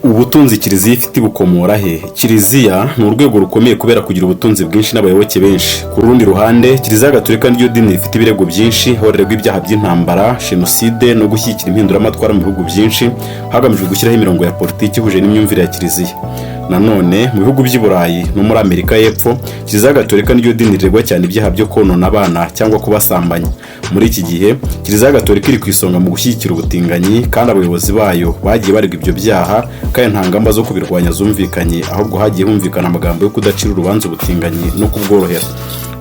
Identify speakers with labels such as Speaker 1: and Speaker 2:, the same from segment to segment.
Speaker 1: Ubutunzi kiliziya ifite bukomora he? Kiliziya ni urwego rukomeye kubera kugira ubutunzi bwinshi n'abayoboke benshi. Ku rundi ruhande, Kiliziya Gatolika niyo dini rifite ibirego byinshi, horerwa ibyaha by'intambara, jenoside no gushyigikira impinduramatwara mu bihugu byinshi, hagamijwe gushyiraho imirongo ya politiki ihuje n'imyumvire ya Kiliziya. Nanone mu bihugu by'i Burayi no muri Amerika y'Epfo, Kiliziya Gatolika niyo dini riregwa cyane ibyaha byo konona abana cyangwa kubasambanya. Muri iki gihe, Kiliziya Gatolika iri ku isonga mu gushyigikira ubutinganyi, kandi abayobozi bayo bagiye baregwa ibyo byaha, kandi nta ngamba zo kubirwanya zumvikanye, ahubwo hagiye humvikana amagambo yo kudacira urubanza ubutinganyi no kubworohera.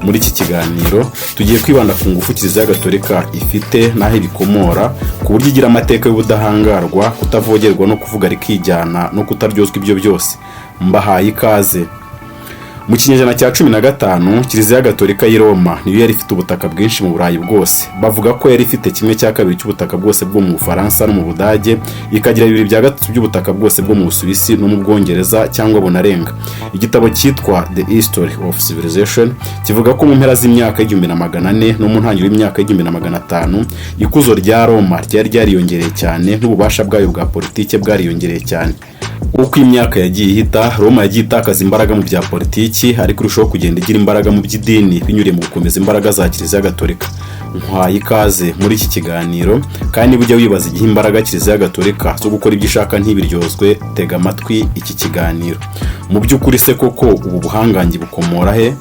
Speaker 1: Muri iki kiganiro tugiye kwibanda ku ngufu Kiliziya Gatolika ifite n'aho ibikomora, ku buryo igira amateka y'ubudahangarwa, kutavogerwa no kuvuga rikijyana no kutaryozwa ibyo byose. Mbahaye ikaze. Mu kinyejana cya 15, Kiliziya Gatolika y'i Roma niyo yari ifite ubutaka bwinshi mu Burayi bwose. Bavuga ko yari ifite 1/2 cy'ubutaka bwose bwo mu Bufaransa no mu Budage, ikagira 2/3 by'ubutaka bwose bwo mu Busuwisi no mu Bwongereza cyangwa bunarenga. Igitabo cyitwa The History of Civilization kivuga ko mu mpera z'imyaka 1400 no mu ntangiriro y'imyaka 1500, ikuzo rya Roma ryari ryariyongereye cyane n'ububasha bwayo bwa politike bwariyongereye cyane. Uko imyaka yagiye ihita, Roma yagiye itakaza imbaraga mu bya politiki, ariko irushaho kugenda igira imbaraga mu by'idini binyuriye mu gukomeza imbaraga za Kiliziya Gatolika. Nkwaye ikaze muri iki kiganiro, kandi bujya wibaza igihe imbaraga Kiliziya Gatolika zo gukora ibyo ishaka ntibiryozwe, tega amatwi iki kiganiro. Mu by'ukuri se koko ubu buhangange bukomora he?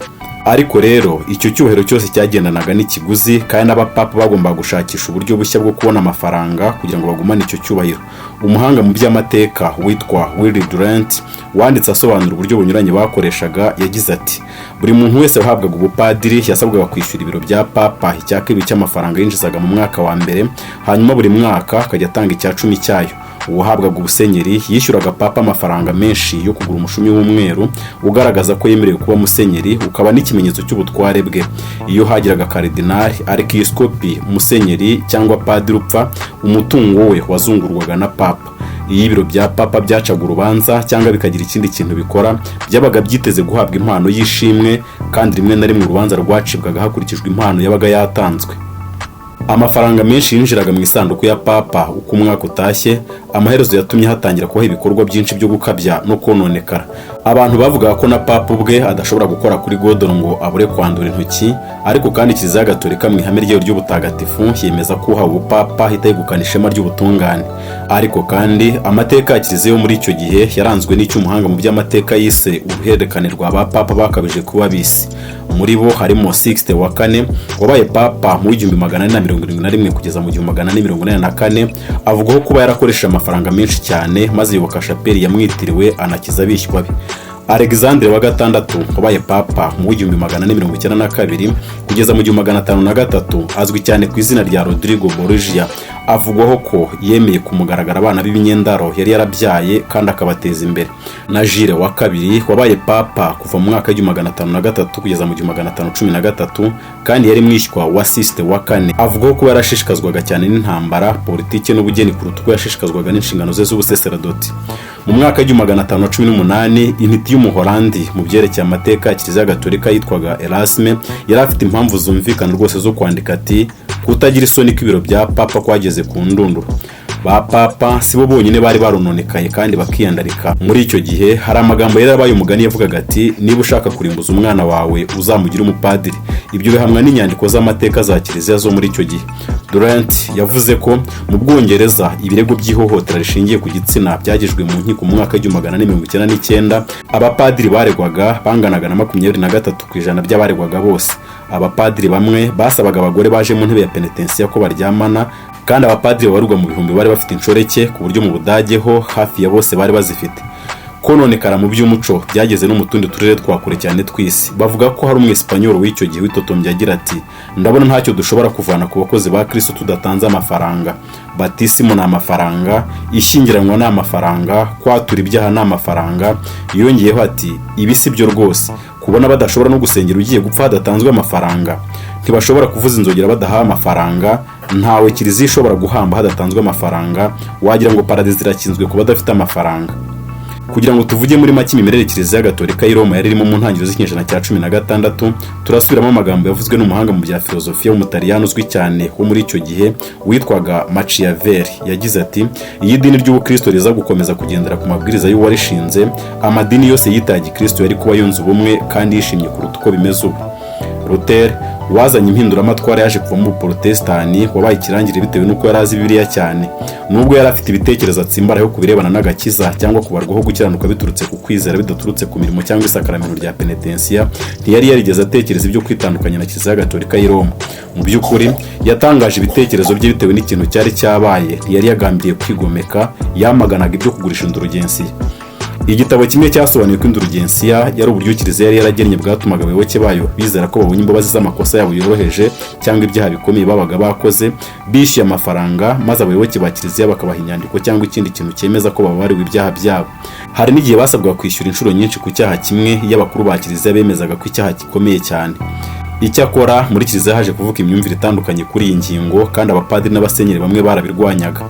Speaker 1: Ariko rero icyo cyubahiro cyose cyagendanaga n'ikiguzi, kandi n'abapapa bagomba gushakisha uburyo bushya bwo kubona amafaranga kugira ngo bagumane icyo cyubahiro. Umuhanga mu by'amateka witwa Willy Durant wanditse asobanura uburyo bunyuranye bakoreshaga, yagize ati: buri muntu wese wahabwaga ubupadiri yasabwaga kwishyura ibiro bya papa 1/2 cy'amafaranga yinjizaga mu mwaka wa mbere, hanyuma buri mwaka akajya atanga 10% cyayo. Uwahabwaga ubusenyeri yishyuraga papa amafaranga menshi yo kugura umushumi w'umweru ugaragaza ko yemerewe kuba musenyeri, ukaba n'ikimenyetso cy'ubutware bwe. Iyo hagiraga karidinali, arkiyepiskopi, musenyeri cyangwa padiri upfa, umutungo we wazungurwaga na papa. Iyo ibiro bya papa byacaga urubanza cyangwa bikagira ikindi kintu bikora, byabaga byiteze guhabwa impano y'ishimwe, kandi rimwe na rimwe urubanza rwacibwaga hakurikijwe impano yabaga yatanzwe. Amafaranga menshi yinjiraga mu isanduku ya papa uko umwaka utashye. Amaherezo yatumye hatangira kubaho ibikorwa byinshi byo gukabya no kononekara. Abantu bavugaga ko na papa ubwe adashobora gukora kuri godoro ngo abure kwandura intoki, ariko kandi Kiliziya Gatolika mu ihame ryayo ry'ubutagatifu yemeza ko uhawe ubupapa ahita yegukana ishema ry'ubutungane. Ariko kandi amateka ya Kiliziya yo muri icyo gihe yaranzwe n'icy'umuhanga mu by'amateka yise uruhererekane rwa ba papa bakabije kuba bisi. Muri bo harimo Sixte wa kane wabaye papa mu 1471 kugeza mu 1484. Avugwaho kuba yarakoresheje amafaranga menshi cyane, maze yoboka shapeli yamwitiriwe anakiza abishywa be. Alexandre wa gatandatu wabaye papa mu 1492 kugeza mu 1503, azwi cyane ku izina rya Rodrigo Borgia. Avugwaho ko yemeye kumugaragara abana b'ibingendaro yari yarabyaye kandi akabateza imbere. Na Jire wa kabiri wabaye papa kuva mu mwaka 1503 kugeza mu 1513, kandi yari mwishywa wa Sixte wa kane. Avugwaho ko yarashishikazwaga cyane n'intambara, politike n'ubugeni kuruta uko yashishikazwaga n'inshingano ze z'ubuseserdoti. Mu mwaka 1518, intiti y'Umuholandi mu byerekeye amateka ya Kiliziya Gatolika yitwaga Erasme yari afite impamvu zumvikana rwose zo kwandika ati: kutagira isoni kw'ibiro bya papa kwageze ku ndunduro. Ba papa sibo bonyine bari barononekaye kandi bakiyandarika. Muri icyo gihe hari amagambo yarabaye umugani yavugaga ati: niba ushaka kurimbuza umwana wawe uzamugira umupadiri. Ibyo bihamwa n'inyandiko z'amateka za Kiliziya zo muri icyo gihe. Durant yavuze ko mu Bwongereza ibirego by'ihohotera rishingiye ku gitsina byagejwe mu nkiko mu mwaka 1899. Abapadiri baregwaga banganaga na 23% by'abaregwaga bose. Abapadiri bamwe basabaga abagore baje mu ntebe ya penitensiya ko baryamana, kandi abapadiri babarurwa mu bihumbi bari bafite inshoreke, ku buryo mu Budage ho hafi ya bose bari bazifite. Kononekara mu by'umuco byageze no mu tundi turere twakure cyane tw'isi. Bavuga ko hari umwesipanyol w'icyo gihe witotombye agira ati: ndabona ntacyo dushobora kuvana ku bakozi ba Kristo tudatanze amafaranga. Batisimo ni amafaranga, ishyingiranwa ni amafaranga, kwatura ibyaha ni amafaranga. Yongeyeho ati: ibi si byo rwose, kubona badashobora no gusengera ugiye gupfa hadatanzwe amafaranga. Ntibashobora kuvuza inzogera badahawe amafaranga. Ntawe Kiliziya ishobora guhamba hadatanzwe amafaranga. Wagira ngo paradisi irakinzwe ku badafite amafaranga. Kugira ngo tuvuge muri make imimerere Kiliziya Gatolika y'i Roma yari irimo mu ntangiriro z'ikinyejana cya 16, turasubiramo amagambo yavuzwe n'umuhanga mu bya filozofiya w'umutaliyani uzwi cyane wo muri icyo gihe witwaga Machiavelli. Yagize ati: iyi dini ry'ubukristo riza gukomeza kugendera ku mabwiriza y'uwarishinze, amadini yose yitaye Gikristo yari kuba yunze ubumwe kandi yishimye kuruta uko bimeze ubu. Luther wazanye impinduramatwara yaje kuva mu Protestani, wabaye ikirangirire bitewe n'uko yari azi Bibiliya cyane. Nubwo yari afite ibitekerezo atsimbaraho ku birebana n'agakiza cyangwa kubarwaho gukiranuka biturutse ku kwizera bidaturutse ku mirimo cyangwa isakaramento rya penetensiya, ntiyari yarigeze atekereza ibyo kwitandukanya na Kiliziya Gatolika y'i Roma. Mu by'ukuri yatangaje ibitekerezo bye bitewe n'ikintu cyari cyabaye, ntiyari yagambiriye kwigomeka, yamaganaga ibyo kugurisha indulgensiya. Igitabo kimwe cyasobanuye ko indulgensiya yari uburyo Kiliziya yari yaragennye bwatumaga abayoboke bayo bizera ko babonye imbabazi z'amakosa yabo yoroheje cyangwa ibyaha bikomeye babaga bakoze, bishyuye amafaranga maze abayoboke ba Kiliziya bakabaha inyandiko cyangwa ikindi kintu cyemeza ko babariwe ibyaha byabo. Hari n'igihe basabwa kwishyura inshuro nyinshi ku cyaha kimwe iyo abakuru ba Kiliziya bemezaga ko icyaha gikomeye cyane. Icyakora muri Kiliziya haje kuvuka imyumvire itandukanye kuri iyi ngingo, kandi abapadiri n'abasenyeri bamwe barabirwanyaga.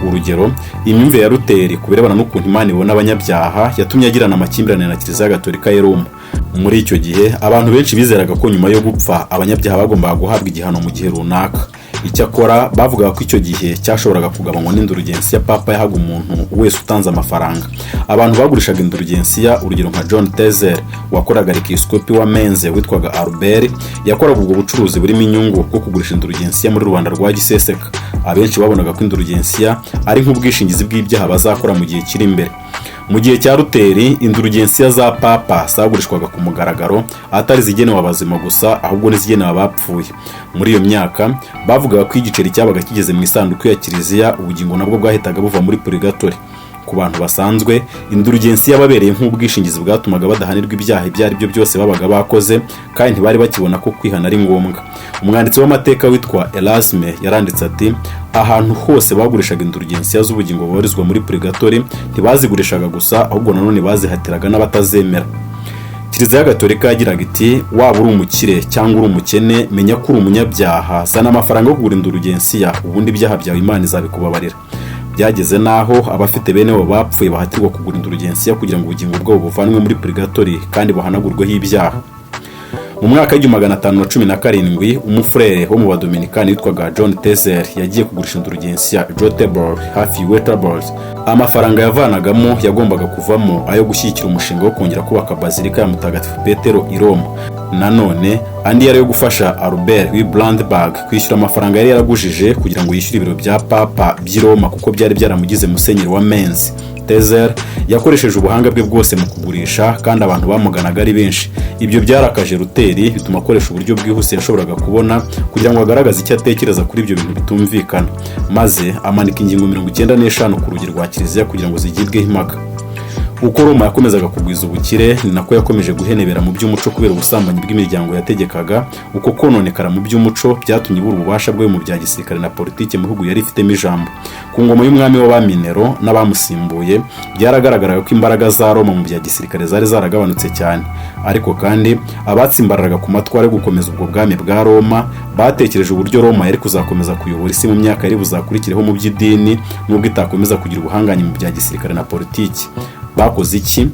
Speaker 1: Urugero, imyumvire ya Luteri ku birebana n'ukuntu Imana ibona abanyabyaha yatumye agirana amakimbirane na Kiliziya Gatolika y'i Roma. Muri icyo gihe abantu benshi bizeraga ko nyuma yo gupfa abanyabyaha bagombaga guhabwa igihano mu gihe runaka. Icyakora bavugaga ko icyo gihe cyashoboraga kugabanywa n'indulgensiya Papa yahaga umuntu wese utanze amafaranga. Abantu bagurishaga indulgensiya, urugero nka John Tezer wakoraga Arkiyepiskopi wa Menze witwaga Albert, yakoraga ubwo bucuruzi burimo inyungu bwo kugurisha indulgensiya muri rubanda rwa giseseka. Abenshi babonaga ko indulgensiya ari nk'ubwishingizi bw'ibyaha bazakora mu gihe kiri imbere. Mu gihe cya Luteri, indulgensiya za Papa zagurishwaga ku mugaragaro, atari zigenewe abazima gusa ahubwo n'izigenewe abapfuye. Muri iyo myaka bavugaga ko igiceri cyabaga kigeze mu isanduku ya Kiliziya, ubugingo nabwo bwahitaga buva muri purigatori. Ku bantu basanzwe, indulgensiya yababereye nk'ubwishingizi bwatumaga badahanirwa ibyaha ibyo ari byo byose babaga bakoze, kandi ntibari bakibona ko kwihana ari ngombwa. Umwanditsi w'amateka witwa Erasme yaranditse ati: ahantu hose bagurishaga indulgensiya z'ubugingo boherezwa muri purigatori, ntibazigurishaga gusa ahubwo nanone bazihatiraga n'abatazemera. Kiliziya Gatolika yagiraga iti: waba uri umukire cyangwa uri umukene, menya ko uri umunyabyaha, zana amafaranga yo kugura indulgensiya, ubundi ibyaha byawe Imana izabikubabarira. Byageze naho abafite bene bo bapfuye bahatirwa kugura indulgensiya kugira ngo ubugingo bwabo buvanwe muri purigatori kandi bahanagurweho ibyaha. Mu mwaka w'1517 umufurere wo mu Badominikani witwaga John Tezer yagiye kugurisha indulgensiya Göteborg hafi Wetterborg. Amafaranga yavanagamo yagombaga kuvamo ayo gushyigikira umushinga wo kongera kubaka Bazilika ya Mutagatifu Petero i Roma. Nanone andi yari yo gufasha Albert w'i Brandenburg kwishyura amafaranga yari yaragujije kugira ngo yishyure ibiro bya Papa by'i Roma kuko byari byaramugize musenyeri wa Menzi. Tezer yakoresheje ubuhanga bwe bwose mu kugurisha, kandi abantu bamuganaga ari benshi. Ibyo byarakaje Luteri, bituma akoresha uburyo bwihuse yashoboraga kubona kugira ngo agaragaze icyo atekereza kuri ibyo bintu bitumvikana, maze amanika ingingo 95 ku rugi rwa Kiliziya kugira ngo zigibweho impaka. Uko Roma yakomezaga kugwiza ubukire, ni nako yakomeje guhenebera mu by'umuco kubera ubusambanyi bw'imiryango yategekaga. Uko kononekara mu by'umuco byatumye ibura ububasha bwe mu bya gisirikare na politiki mu bihugu yari ifitemo ijambo. Ku ngoma y'umwami w'Abaminero n'abamusimbuye, byaragaragaraga ko imbaraga za Roma mu bya gisirikare zari zaragabanutse cyane. Ariko kandi abatsimbararaga ku matwara yo gukomeza ubwo bwami bwa Roma batekereje uburyo Roma yari kuzakomeza kuyobora isi mu myaka yari buzakurikireho mu by'idini, nubwo itakomeza kugira ubuhanganye mu bya gisirikare na politiki. Bakoze iki?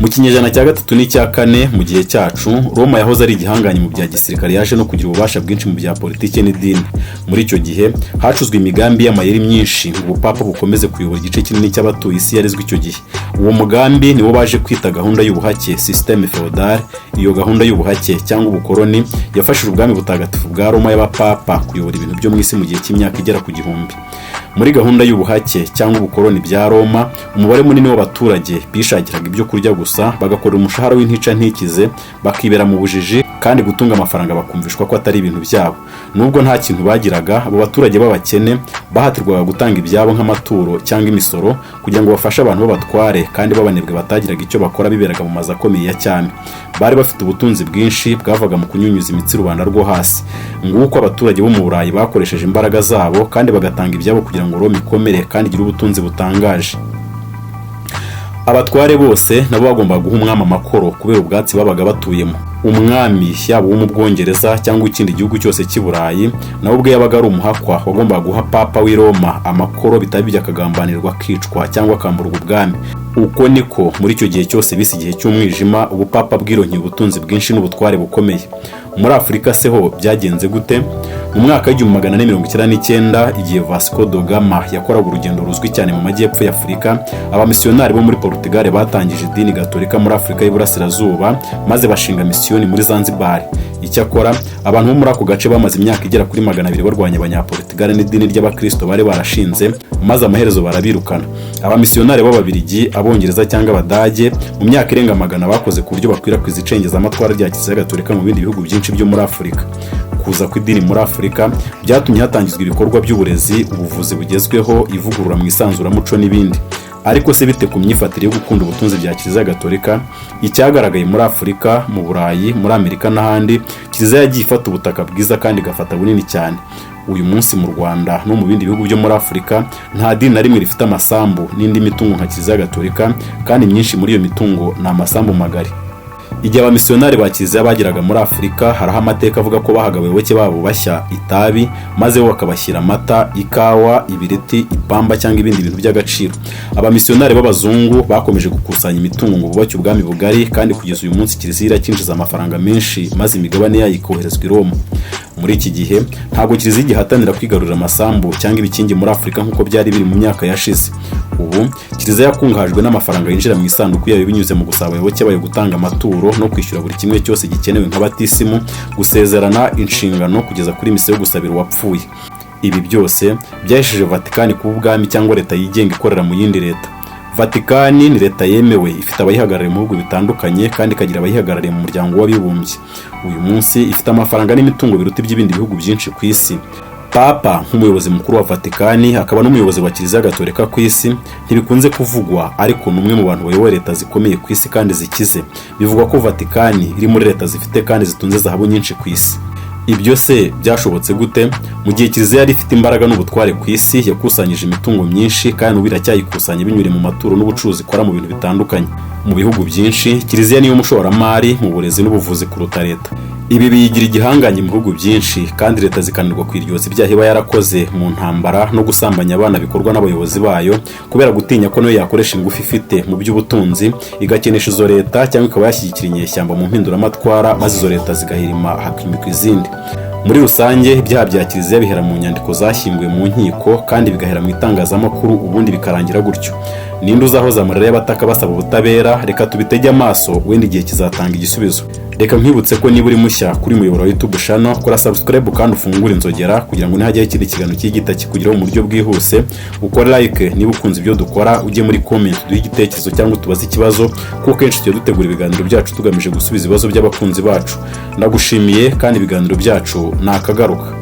Speaker 1: Mu kinyejana cya 3 n'icya 4 mu gihe cyacu, Roma yahoze ari igihanganye mu bya gisirikare, yaje no kugira ububasha bwinshi mu bya politiki n'idini. Muri icyo gihe hacuzwe imigambi y'amayeri myinshi ngo ubupapa bukomeze kuyobora igice kinini cy'abatuye isi yarizwe icyo gihe. Uwo mugambi niwo baje kwita gahunda y'ubuhake, système féodal. Iyo gahunda y'ubuhake cyangwa ubukoroni yafashije ubwami butagatifu bwa Roma y'abapapa kuyobora ibintu byo mu isi mu gihe cy'imyaka igera ku 1000. Muri gahunda y'ubuhake cyangwa ubukoroni bya Roma, umubare munini w'abaturage bishakiraga ibyo kurya gusa, bagakora umushahara w'intica ntikize, bakibera mu bujiji, kandi gutunga amafaranga bakumvishwa ko atari ibintu byabo. Nubwo nta kintu bagiraga, abo baturage b'abakene bahatirwaga gutanga ibyabo nk'amaturo cyangwa imisoro kugira ngo bafashe abantu b'abatware kandi b'abanebwe batagiraga icyo bakora, biberaga mu mazu akomeye ya cyami. Bari bafite ubutunzi bwinshi bwavaga mu kunyunyuza imitsi rubanda rwo hasi. Nguko abaturage bo mu Burayi bakoresheje imbaraga zabo kandi bagatanga ibyabo kugira ngo Roma ikomere kandi igire ubutunzi butangaje. Abatware bose nabo bagombaga guha umwami amakoro kubera ubwatsi babaga batuyemo. Umwami yaba wo mu Bwongereza cyangwa ikindi gihugu cyose cy'i Burayi, nawe ubwe yabaga ari umuhakwa, wagombaga guha Papa w'i Roma amakoro, bitari byakagambanirwa kwicwa cyangwa akamburwa ubwami. uko niko muri icyo gihe cyose bise igihe cy'umwijima ubupapa bwironkeye ubutunzi bwinshi n'ubutware bukomeye. Muri Afurika se ho byagenze gute? Mu mwaka w'1499 igihe Vasco da Gama yakoraga urugendo ruzwi cyane mu majyepfo ya Afurika, abamisiyonari bo muri Portugal batangije idini gatolika muri Afurika y'Iburasirazuba maze bashinga misiyoni muri Zanzibar. Icyakora abantu bo muri ako gace bamaze imyaka igera kuri 200 barwanya abanyaportugal n'idini ry'abakristo bari barashinze, maze amaherezo barabirukana. Abamisiyonari b'Ababiligi, Abongereza cyangwa Abadage mu myaka irenga 100 bakoze ku buryo bakwirakwiza icengezamatwara rya Kiliziya Gatolika mu bindi bihugu byinshi byo muri Afurika. Kuza kw'idini muri Afurika byatumye hatangizwa ibikorwa by'uburezi, ubuvuzi bugezweho, ivugurura mu isanzuramuco n'ibindi. Ariko se bite ku myifatire yo gukunda ubutunzi bya Kiliziya Gatolika? Icyagaragaye muri Afurika, mu Burayi, muri Amerika n'ahandi, Kiliziya yagiye ifata ubutaka bwiza kandi igafata bunini cyane. Uyu munsi mu Rwanda no mu bindi bihugu byo muri Afurika nta dini na rimwe rifite amasambu n'indi mitungo nka Kiliziya Gatolika, kandi myinshi muri iyo mitungo ni amasambu magari. Igihe abamisiyonari ba Kiliziya bageraga muri Afurika, haraho amateka avuga ko bahaga abayoboke babo bashya itabi, maze bo bakabashyira amata, ikawa, ibireti, ipamba cyangwa ibindi bintu by'agaciro. Abamisiyonari b'abazungu bakomeje gukusanya imitungo ngo bubake ubwami bugari, kandi kugeza uyu munsi Kiliziya irakinjiza amafaranga menshi, maze imigabane yayo ikoherezwa i Roma. Muri iki gihe ntabwo Kiliziya igihatanira kwigarurira amasambu cyangwa ibikingi muri Afurika nk'uko byari biri mu myaka yashize. Ubu Kiliziya yakungahajwe n'amafaranga yinjira mu isanduku yayo binyuze mu gusaba abayoboke bayo gutanga amaturo no kwishyura buri kimwe cyose gikenewe nk'abatisimu, gusezerana, inshingano, kugeza kuri misa yo gusabira uwapfuye. Ibi byose byahesheje Vatikani kuba ubwami cyangwa leta yigenga ikorera mu yindi leta. Vatikani ni leta yemewe, ifite abayihagarariye mu bihugu bitandukanye kandi ikagira abayihagarariye mu muryango w'abibumbye. Uyu munsi ifite amafaranga n'imitungo biruta iby'ibindi bihugu byinshi ku isi. Papa nk'umuyobozi mukuru wa Vatikani akaba n'umuyobozi wa Kiliziya Gatolika ku isi ntibikunze kuvugwa, ariko n'umwe mu bantu bayoboye leta zikomeye ku isi kandi zikize. Bivugwa ko Vatikani iri muri leta zifite kandi zitunze zahabu nyinshi ku isi. Ibyo se byashobotse gute? Mu gihe Kiliziya yari ifite imbaraga n'ubutware ku isi, yakusanyije imitungo myinshi kandi ubu iracyayikusanya binyuriye mu maturo n'ubucuruzi ikora mu bintu bitandukanye. Mu bihugu byinshi Kiliziya niyo mushoramari mu burezi n'ubuvuzi kuruta leta. Ibi biyigira igihanganye mu bihugu byinshi, kandi leta zikanirwa kwiryoza ibyaha iba yarakoze mu ntambara no gusambanya abana bikorwa n'abayobozi bayo, kubera gutinya ko nayo yakoresha ingufu ifite mu by'ubutunzi igakenesha izo leta, cyangwa ikaba yashyigikira inyeshyamba mu mpinduramatwara, maze izo leta zigahirima hakimikwa izindi. Muri rusange ibyaha bya Kiliziya bihera mu nyandiko zashyinguwe mu nkiko, kandi bigahera mu itangazamakuru, ubundi bikarangira gutyo. Ninde uzahoza amarira y'abataka basaba ubutabera? Reka tubitege amaso, wenda igihe kizatanga igisubizo. Reka nkwibutse ko niba uri mushya kuri muyoboro wa YouTube channel, kora subscribe kandi ufungure inzogera kugira ngo nihajyaho ikindi kiganiro cy'igita kikugeraho mu buryo bwihuse. Ukora like niba ukunze ibyo dukora, ujye muri comment duhe igitekerezo cyangwa tubaze ikibazo, kuko kenshi tujya dutegura ibiganiro byacu tugamije gusubiza ibibazo by'abakunzi bacu. Ndagushimiye kandi ibiganiro byacu nakagaruka.